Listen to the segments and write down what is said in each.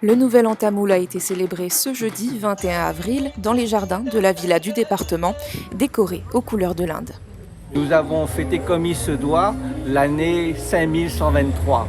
Le nouvel an tamoul a été célébré ce jeudi 21 avril dans les jardins de la villa du département, décorée aux couleurs de l'Inde. Nous avons fêté comme il se doit l'année 5123.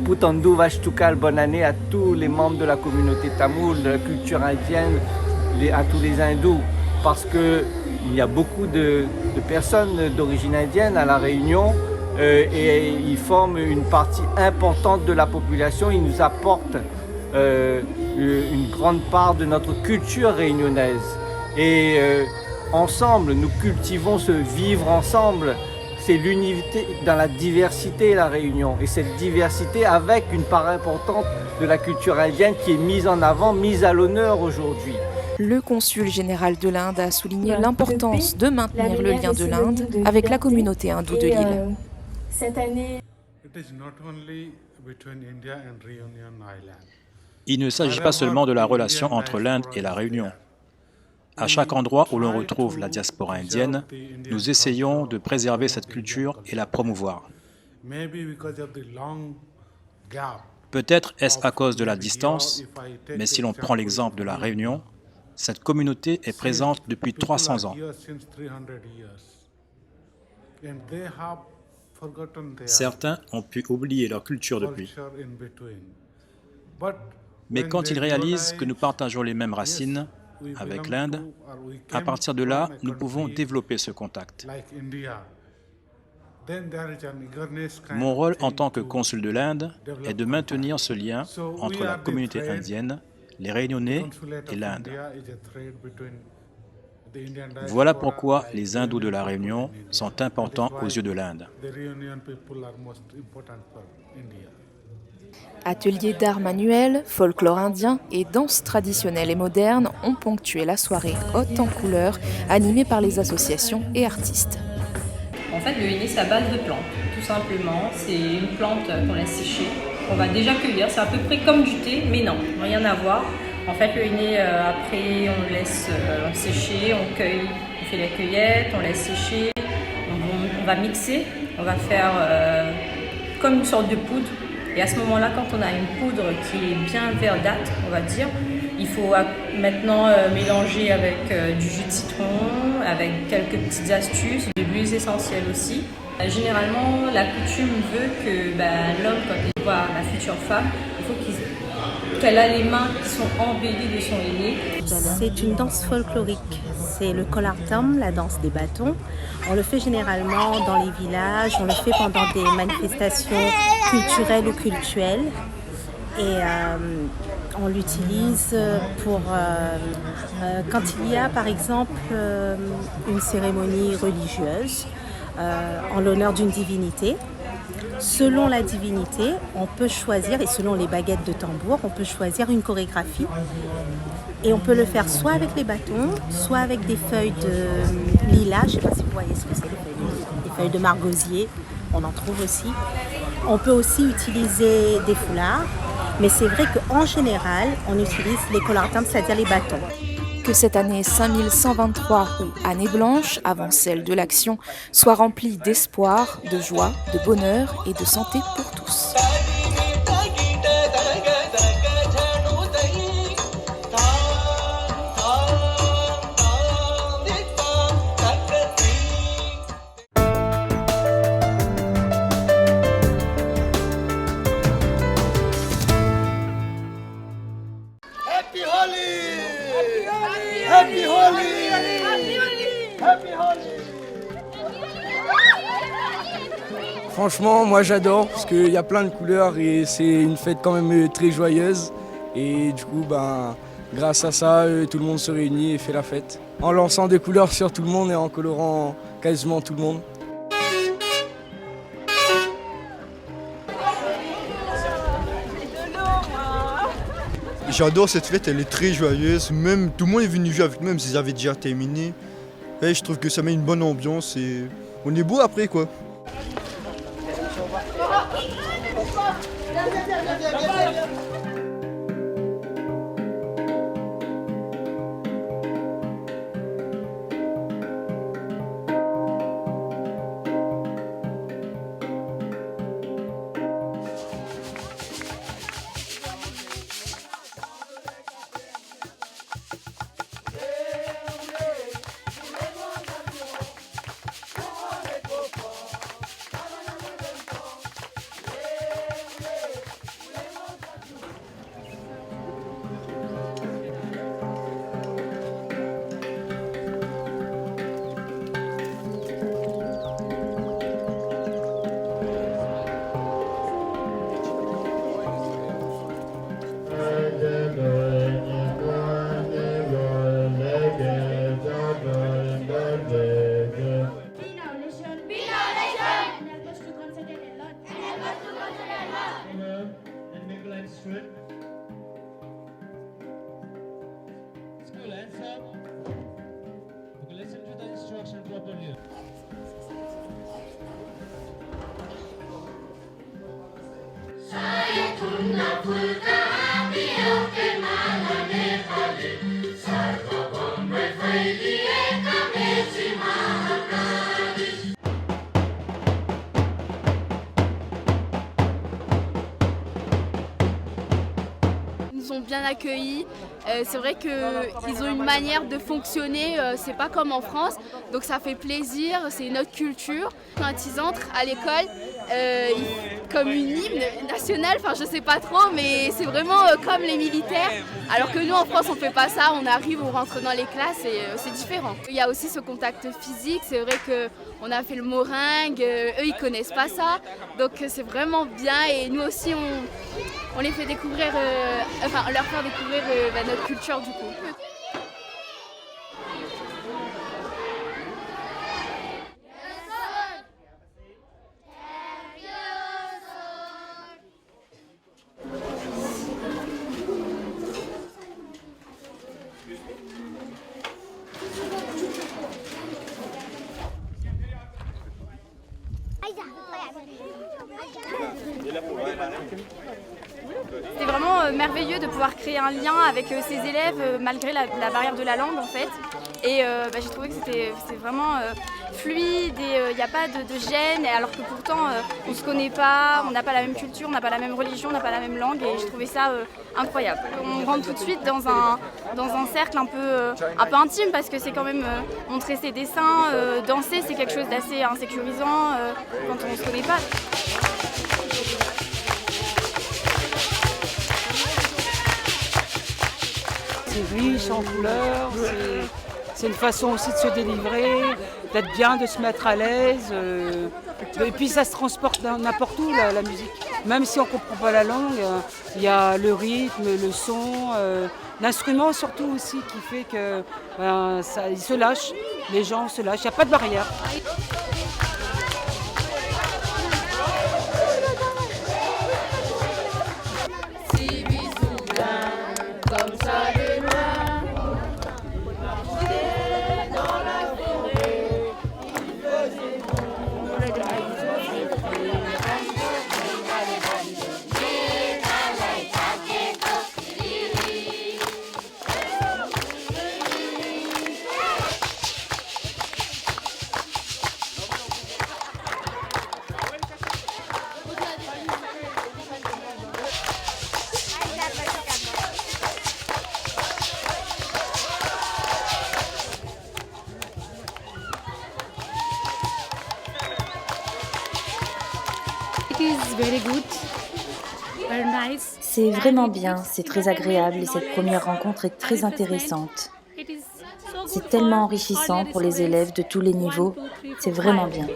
Putandu Vashtukal, bonne année à tous les membres de la communauté tamoule, de la culture indienne, à tous les hindous, parce qu'il y a beaucoup de personnes d'origine indienne à La Réunion et ils forment une partie importante de la population. Ils nous apportent une grande part de notre culture réunionnaise. Et ensemble, nous cultivons ce vivre ensemble. C'est l'unité dans la diversité, la Réunion. Et cette diversité avec une part importante de la culture indienne qui est mise en avant, mise à l'honneur aujourd'hui. Le consul général de l'Inde a souligné l'importance de maintenir le lien de l'Inde avec la communauté hindoue de l'île. Cette année, Il ne s'agit pas seulement de la relation entre l'Inde et la Réunion. À chaque endroit où l'on retrouve la diaspora indienne, nous essayons de préserver cette culture et la promouvoir. Peut-être est-ce à cause de la distance, mais si l'on prend l'exemple de la Réunion, cette communauté est présente depuis 300 ans. Certains ont pu oublier leur culture depuis. Mais quand ils réalisent que nous partageons les mêmes racines avec l'Inde, à partir de là, nous pouvons développer ce contact. Mon rôle en tant que consul de l'Inde est de maintenir ce lien entre la communauté indienne, les Réunionnais et l'Inde. Voilà pourquoi les hindous de la Réunion sont importants aux yeux de l'Inde. Ateliers d'art manuel, folklore indien et danses traditionnelles et modernes ont ponctué la soirée haute en couleurs, animée par les associations et artistes. En fait, le henné, c'est à base de plantes, tout simplement. C'est une plante qu'on laisse sécher. On va déjà cueillir, c'est à peu près comme du thé, mais non, rien à voir. En fait, le henné, après, on le laisse sécher, on cueille, on fait la cueillette, on laisse sécher, on va mixer, on va faire comme une sorte de poudre. Et à ce moment-là, quand on a une poudre qui est bien verdâtre, on va dire, il faut maintenant mélanger avec du jus de citron, avec quelques petites astuces, de l'huile essentielle aussi. Généralement, la coutume veut que l'homme, quand il voit la future femme, il faut qu'elle a les mains qui sont embellies de son henné. C'est une danse folklorique. C'est le kolartam, la danse des bâtons. On le fait généralement dans les villages, on le fait pendant des manifestations culturelles ou cultuelles. Et on l'utilise pour quand il y a par exemple une cérémonie religieuse en l'honneur d'une divinité. Selon la divinité, on peut choisir, et selon les baguettes de tambour, on peut choisir une chorégraphie. Et on peut le faire soit avec les bâtons, soit avec des feuilles de lilas, je ne sais pas si vous voyez ce que c'est, des feuilles de margosier, on en trouve aussi. On peut aussi utiliser des foulards, mais c'est vrai qu'en général, on utilise les kolartams, c'est-à-dire les bâtons. Que cette année 5123 ou année blanche, avant celle de l'Action, soit remplie d'espoir, de joie, de bonheur et de santé pour tous. Happy Holi! Happy Holi! Happy Holi! Franchement, moi j'adore parce qu'il y a plein de couleurs et c'est une fête quand même très joyeuse. Et du coup, grâce à ça, tout le monde se réunit et fait la fête. En lançant des couleurs sur tout le monde et en colorant quasiment tout le monde. J'adore cette fête, elle est très joyeuse. Même tout le monde est venu jouer avec nous, même s'ils avaient déjà terminé. Et je trouve que ça met une bonne ambiance et on est beau après quoi. Ils nous ont bien accueillis. C'est vrai qu'ils ont une manière de fonctionner, c'est pas comme en France, donc ça fait plaisir, c'est une autre culture. Quand ils entrent à l'école, comme une hymne nationale, enfin je sais pas trop, mais c'est vraiment comme les militaires. Alors que nous en France on fait pas ça, on arrive, on rentre dans les classes et c'est différent. Il y a aussi ce contact physique, c'est vrai qu'on a fait le moringue, eux ils connaissent pas ça, donc c'est vraiment bien et nous aussi on les fait découvrir, leur faire découvrir notre culture du coup. C'était vraiment merveilleux de pouvoir créer un lien avec ces élèves malgré la barrière de la langue en fait. Et j'ai trouvé que c'était vraiment fluide et il n'y a pas de gêne alors que pourtant on ne se connaît pas, on n'a pas la même culture, on n'a pas la même religion, on n'a pas la même langue et je trouvais ça incroyable. On rentre tout de suite dans un cercle un peu intime parce que c'est quand même montrer ses dessins, danser c'est quelque chose d'assez insécurisant quand on ne se connaît pas. C'est riche en couleurs, c'est une façon aussi de se délivrer, d'être bien, de se mettre à l'aise. Et puis ça se transporte n'importe où la musique. Même si on ne comprend pas la langue, il y a le rythme, le son, l'instrument surtout aussi qui fait que ils se lâchent, les gens se lâchent, il n'y a pas de barrière. C'est vraiment bien, c'est très agréable et cette première rencontre est très intéressante. C'est tellement enrichissant pour les élèves de tous les niveaux, c'est vraiment bien.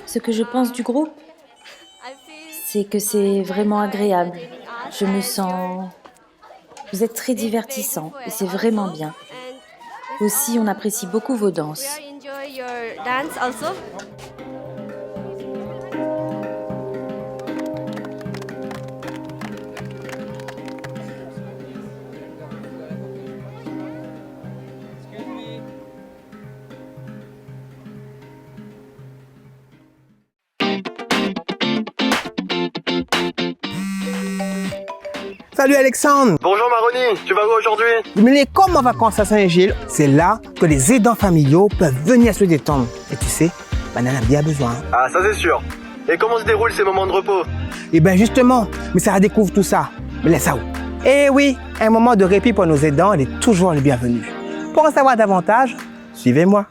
Ce que je pense du groupe, c'est que c'est vraiment agréable. Je me sens... Vous êtes très divertissant et c'est vraiment bien. Aussi, on apprécie beaucoup vos danses. Salut Alexandre. Bonjour Maroni, tu vas où aujourd'hui? Mais comme en vacances à Saint-Gilles, c'est là que les aidants familiaux peuvent venir se détendre. Et tu sais, on en a bien besoin. Ah ça c'est sûr. Et comment se déroulent ces moments de repos? Eh bien justement, mais ça redécouvre tout ça. Mais laisse ça où? Eh oui, un moment de répit pour nos aidants, il est toujours le bienvenu. Pour en savoir davantage, suivez-moi.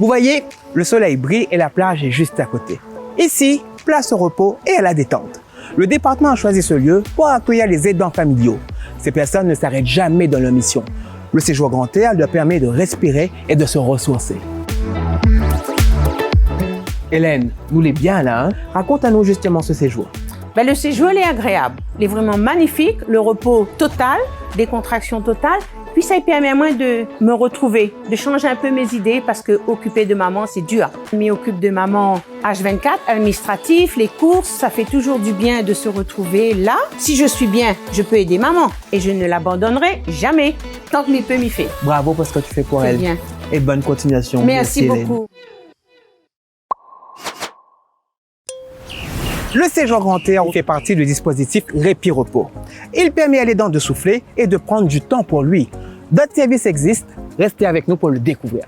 Vous voyez, le soleil brille et la plage est juste à côté. Ici, place au repos et à la détente. Le département a choisi ce lieu pour accueillir les aidants familiaux. Ces personnes ne s'arrêtent jamais dans leur mission. Le séjour Grand Air leur permet de respirer et de se ressourcer. Hélène, nous l'est bien là, hein? Raconte-nous justement ce séjour. Ben, le séjour, il est agréable. Il est vraiment magnifique. Le repos total, décontraction totale. Puis ça permet à moi de me retrouver, de changer un peu mes idées parce que occuper de maman, c'est dur. Je m'occupe de maman H24, administratif, les courses, ça fait toujours du bien de se retrouver là. Si je suis bien, je peux aider maman et je ne l'abandonnerai jamais tant que m'y peut m'y fait. Bravo pour ce que tu fais pour elle. Bien. Et bonne continuation. Merci beaucoup. Le séjour grand air fait partie du dispositif Répit-Repos. Il permet à l'aidant de souffler et de prendre du temps pour lui. D'autres services existent, restez avec nous pour le découvrir.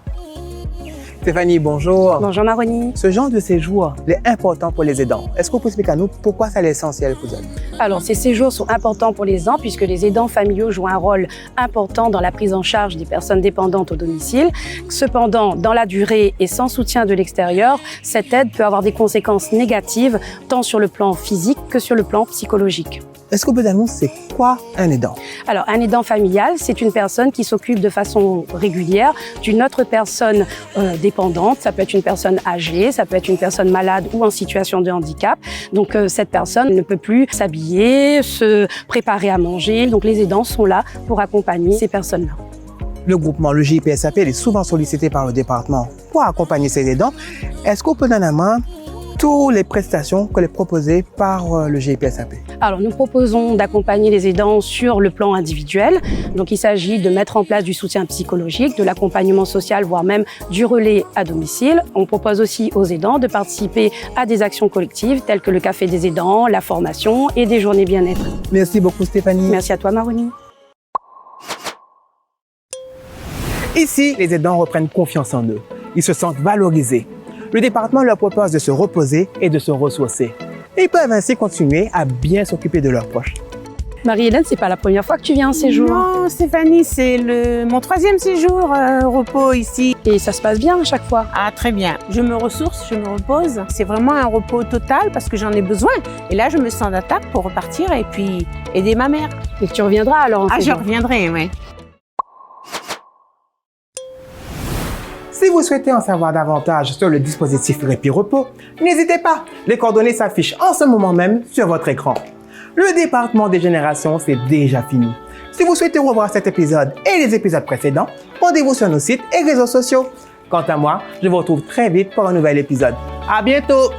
Stéphanie, bonjour. Bonjour Maroni. Ce genre de séjour est important pour les aidants. Est-ce que vous pouvez expliquer à nous pourquoi c'est essentiel pour eux? Alors, ces séjours sont importants pour les aidants puisque les aidants familiaux jouent un rôle important dans la prise en charge des personnes dépendantes au domicile. Cependant, dans la durée et sans soutien de l'extérieur, cette aide peut avoir des conséquences négatives tant sur le plan physique que sur le plan psychologique. Est-ce que vous pouvez nous c'est quoi un aidant? Alors, un aidant familial, c'est une personne qui s'occupe de façon régulière d'une autre personne dépendante. Ça peut être une personne âgée, ça peut être une personne malade ou en situation de handicap. Donc, cette personne ne peut plus s'habiller, se préparer à manger. Donc, les aidants sont là pour accompagner ces personnes-là. Le groupement, le GIPSAP, est souvent sollicité par le département pour accompagner ces aidants. Est-ce qu'on peut donner la main toutes les prestations que les proposées par le GIPSAP? Alors, nous proposons d'accompagner les aidants sur le plan individuel. Donc, il s'agit de mettre en place du soutien psychologique, de l'accompagnement social, voire même du relais à domicile. On propose aussi aux aidants de participer à des actions collectives telles que le café des aidants, la formation et des journées bien-être. Merci beaucoup Stéphanie. Merci à toi Maroni. Ici, les aidants reprennent confiance en eux. Ils se sentent valorisés. Le département leur propose de se reposer et de se ressourcer. Ils peuvent ainsi continuer à bien s'occuper de leurs proches. Marie-Hélène, c'est pas la première fois que tu viens en séjour? Non, Stéphanie, c'est mon 3e séjour repos ici. Et ça se passe bien à chaque fois? Ah, très bien. Je me ressource, je me repose. C'est vraiment un repos total parce que j'en ai besoin. Et là, je me sens d'attaque pour repartir et puis aider ma mère. Et tu reviendras alors en séjour? Je reviendrai, oui. Si vous souhaitez en savoir davantage sur le dispositif Répit-Repos, n'hésitez pas, les coordonnées s'affichent en ce moment même sur votre écran. Le département des générations, c'est déjà fini. Si vous souhaitez revoir cet épisode et les épisodes précédents, rendez-vous sur nos sites et réseaux sociaux. Quant à moi, je vous retrouve très vite pour un nouvel épisode. À bientôt!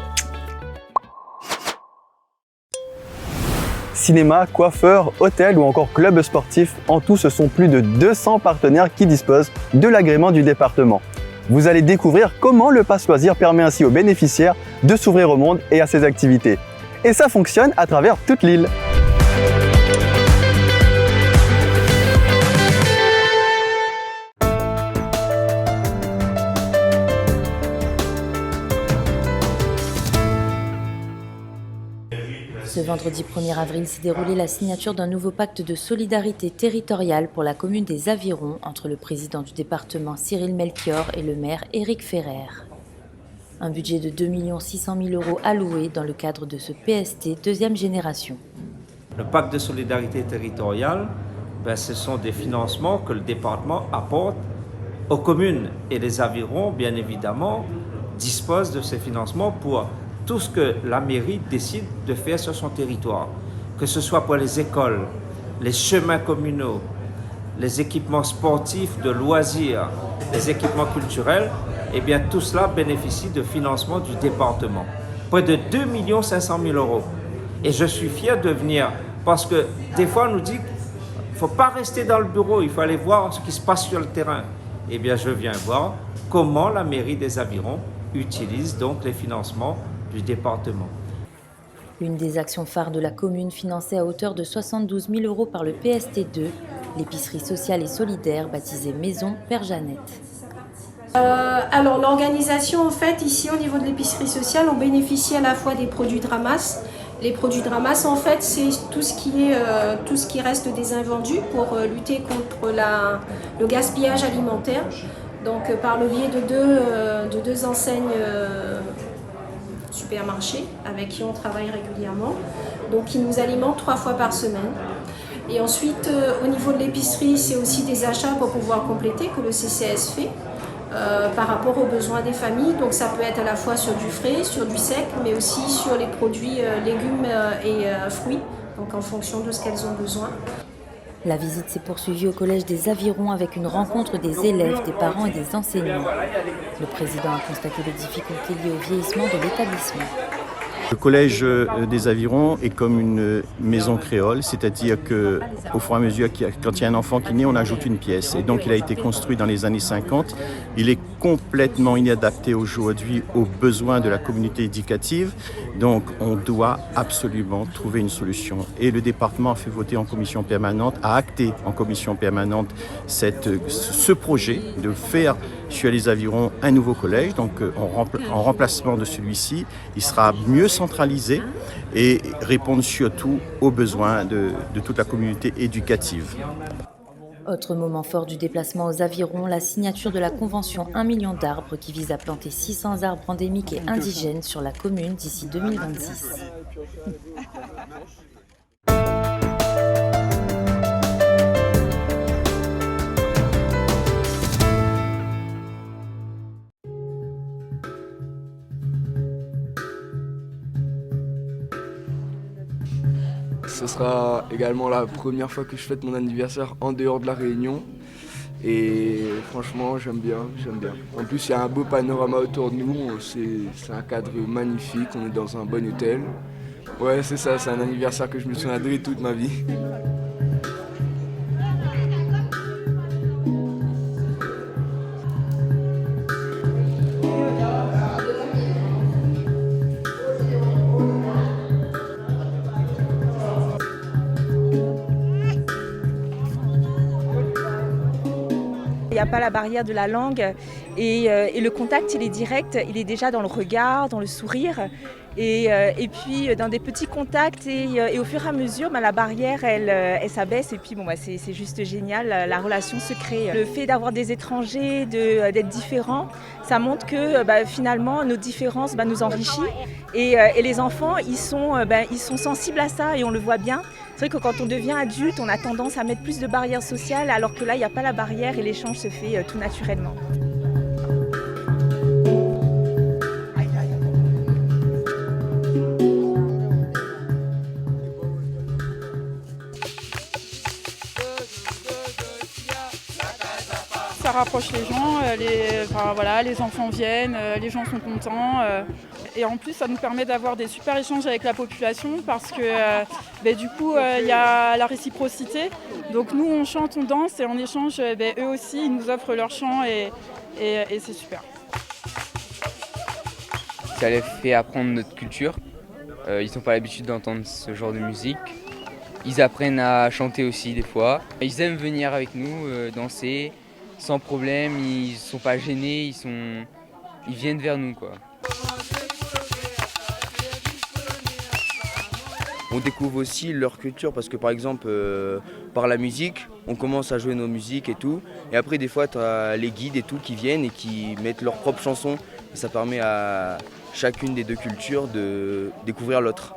Cinéma, coiffeur, hôtel ou encore club sportif, en tout ce sont plus de 200 partenaires qui disposent de l'agrément du département. Vous allez découvrir comment le Pass Loisir permet ainsi aux bénéficiaires de s'ouvrir au monde et à ses activités. Et ça fonctionne à travers toute l'île. Ce vendredi 1er avril s'est déroulée la signature d'un nouveau pacte de solidarité territoriale pour la commune des Avirons entre le président du département Cyril Melchior et le maire Éric Ferrer. Un budget de 2 600 000 € alloué dans le cadre de ce PST deuxième génération. Le pacte de solidarité territoriale, ce sont des financements que le département apporte aux communes. Et les Avirons, bien évidemment, disposent de ces financements pour tout ce que la mairie décide de faire sur son territoire, que ce soit pour les écoles, les chemins communaux, les équipements sportifs, de loisirs, les équipements culturels, eh bien tout cela bénéficie de financement du département. Près de 2 500 000 €. Et je suis fier de venir parce que des fois on nous dit qu'il ne faut pas rester dans le bureau, il faut aller voir ce qui se passe sur le terrain. Eh bien je viens voir comment la mairie des Avirons utilise donc les financements du département. L'une des actions phares de la commune financée à hauteur de 72 000 € par le PST2, l'épicerie sociale et solidaire baptisée Maison Père Jeannette. Alors l'organisation en fait ici au niveau de l'épicerie sociale, on bénéficie à la fois des produits de ramasse. Les produits de ramasse en fait c'est tout ce qui reste des invendus pour lutter contre le gaspillage alimentaire. Donc par le biais de deux enseignes supermarchés avec qui on travaille régulièrement, donc qui nous alimentent 3 fois par semaine. Et ensuite au niveau de l'épicerie c'est aussi des achats pour pouvoir compléter que le CCS fait. par rapport aux besoins des familles. Donc ça peut être à la fois sur du frais, sur du sec, mais aussi sur les produits légumes et fruits, donc en fonction de ce qu'elles ont besoin. La visite s'est poursuivie au Collège des Avirons avec une rencontre des élèves, des parents et des enseignants. Le président a constaté les difficultés liées au vieillissement de l'établissement. Le collège des Avirons est comme une maison créole, c'est-à-dire qu'au fur et à mesure, quand il y a un enfant qui naît, on ajoute une pièce. Et donc il a été construit dans les années 50. Il est complètement inadapté aujourd'hui aux besoins de la communauté éducative. Donc on doit absolument trouver une solution. Et le département a fait voter en commission permanente, a acté en commission permanente ce projet de faire sur les Avirons un nouveau collège. Donc en remplacement de celui-ci, il sera mieux centralisé et répondre surtout aux besoins de toute la communauté éducative. Autre moment fort du déplacement aux Avirons, la signature de la convention 1 million d'arbres qui vise à planter 600 arbres endémiques et indigènes sur la commune d'ici 2026. Ce sera également la première fois que je fête mon anniversaire en dehors de la Réunion. Et franchement, j'aime bien. En plus, il y a un beau panorama autour de nous. C'est un cadre magnifique. On est dans un bon hôtel. Ouais, c'est ça. C'est un anniversaire que je me souviendrai toute ma vie. Il n'y a pas la barrière de la langue et le contact il est direct, il est déjà dans le regard, dans le sourire et puis dans des petits contacts et au fur et à mesure la barrière elle s'abaisse et puis c'est juste génial, la relation se crée. Le fait d'avoir des étrangers, d'être différents, ça montre que finalement nos différences nous enrichissent et les enfants ils sont sensibles à ça et on le voit bien. C'est vrai que quand on devient adulte, on a tendance à mettre plus de barrières sociales, alors que là, il n'y a pas la barrière et l'échange se fait tout naturellement. Ça rapproche les gens, les enfants viennent, les gens sont contents. Et en plus, ça nous permet d'avoir des super échanges avec la population parce que du coup, il y a la réciprocité. Donc nous, on chante, on danse et en échange, eux aussi, ils nous offrent leur chant et c'est super. Ça les fait apprendre notre culture. Ils n'ont pas l'habitude d'entendre ce genre de musique. Ils apprennent à chanter aussi des fois. Ils aiment venir avec nous, danser sans problème. Ils ne sont pas gênés, ils viennent vers nous, quoi. On découvre aussi leur culture parce que par exemple par la musique, on commence à jouer nos musiques et tout. Et après des fois tu as les guides et tout qui viennent et qui mettent leurs propres chansons. Et ça permet à chacune des deux cultures de découvrir l'autre.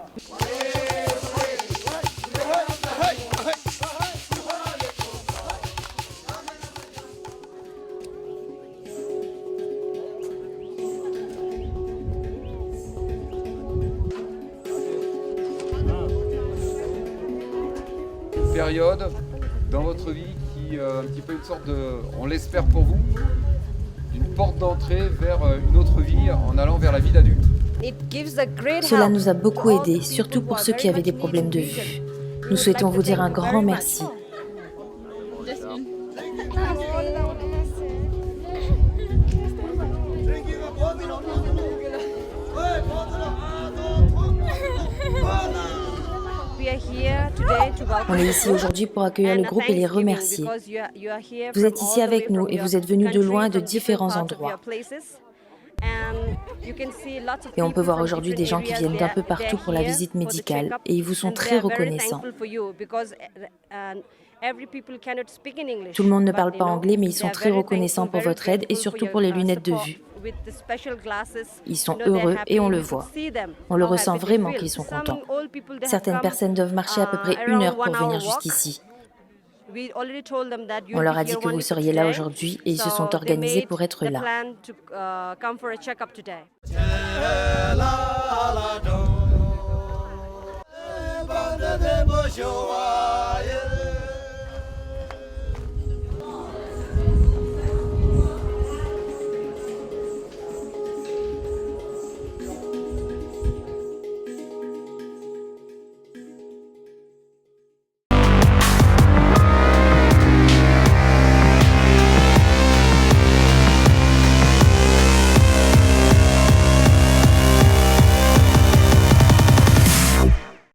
Période dans votre vie qui est un petit peu une sorte de, on l'espère pour vous, d'une porte d'entrée vers une autre vie en allant vers la vie d'adulte. Cela nous a beaucoup aidés, surtout pour ceux qui avaient des problèmes de vue. Nous souhaitons vous dire un grand merci. On est ici aujourd'hui pour accueillir le groupe et les remercier. Vous êtes ici avec nous et vous êtes venus de loin, de différents endroits. Et on peut voir aujourd'hui des gens qui viennent d'un peu partout pour la visite médicale et ils vous sont très reconnaissants. Tout le monde ne parle pas anglais, mais ils sont très reconnaissants pour votre aide et surtout pour les lunettes de vue. Ils sont heureux et on le voit. On le ressent vraiment qu'ils sont contents. Certaines personnes doivent marcher à peu près 1 heure pour venir jusqu'ici. On leur a dit que vous seriez là aujourd'hui et ils se sont organisés pour être là. Show